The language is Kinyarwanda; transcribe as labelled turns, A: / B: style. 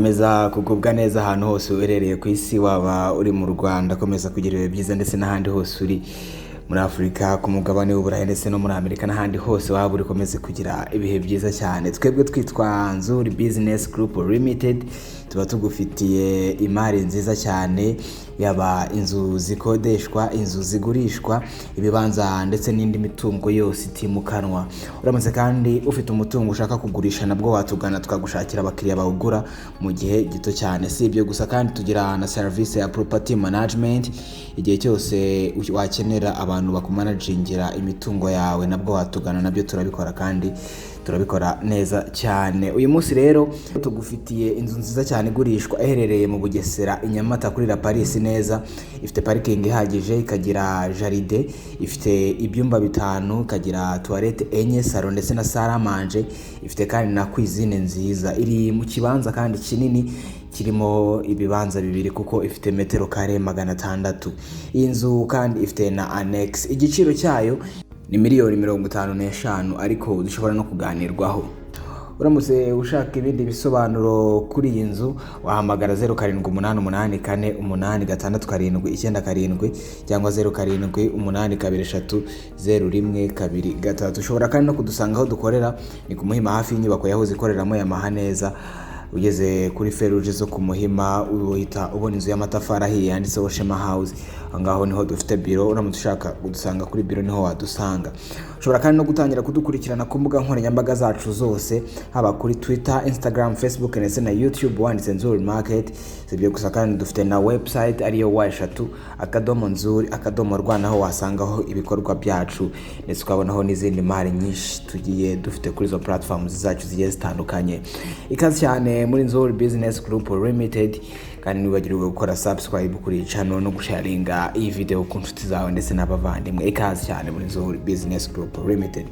A: komeza kugubwa neza ahantu hose uherereye ku isi, waba uri mu Rwanda komeza kugira ibihe byiza, ndetse n'ahandi hose uri muri Afrika, ku mugabane w'Uburayi ndetse no muri Amerika n'ahandi hose waba uri komeze kugira ibihe byiza cyane. Twebwe twitwa NZU Business Group Limited, tuba tugufitiye imari nziza cyane, yaba inzu zikodeshwa, inzu zigurishwa, ibibanza ndetse n'indi mitungo yose itimukanwa. Uramutse kandi ufite umutungo ushaka kugurisha, nabwo watugana tukagushakira abakiriya bawugura mu gihe gito cyane. Si ibyo gusa kandi tugira na service ya property management, igihe cyose wakenera abantu bakumanagingira imitungo yawe, nabwo watugana, nabyo turabikora kandi turabikora neza cyane. Uyu munsi rero tugufitiye inzu nziza cyane igurishwa, iherereye mu Bugesera NYAMATA kuri Parisse neza. Ifite parking ihagije, ikagira jaride, ifite ibyumba 5, ikagira toilette enye, salon ndetse na salle à manger. Ifite kandi na cuisine nziza, iri mu kibanza kandi kinini kirimo ibibanza 2 kuko ifite metero kare 600. Iyi nzu kandi ifite na annex. Igiciro cyayo ni miliyoni 55, ariko dushobora no kuganirwaho. Uramutse ushaka ibindi bisobanuro kuri iyi nzu, wahamagara 0788488679 cyangwa 0788230123. Ushobora kandi no kudusanga aho dukorera, ni ku Muhima hafi y'inyubako yahoze ikoreramo Yamaha neza. Ugeze kuri feruje zo ku Muhima uhita ubona inzu y'amatafari ahiye yanditseho Shema House. Angaho niho dufite biro. Uramutse ushaka kudusanga kuri biro niho wadusanga. Ushobora kandi no gutangira kudukurikirana ku mbuga nkoranyambaga zacu zose, haba kuri Twitter, Instagram, Facebook ndetse na YouTube, wanditse NZU Market. Sibyo gusa kandi dufite na website ariyo w3.nzuri.rw, naho wasangaho ibikorwa byacu ndetse ukabonaho n'izindi mari nyinshi tugiye dufite kuri zo platforms zacu zigiye zitandukanye. Ikaze cyane muri NZU Business Group Limited, kandi nibagirwe gukora subscribe kuri channel no gusharinga iyi video ku nshuti zawe ndetse n'abavandimwe. Ikaze cyane muri NZU Business Group Limited.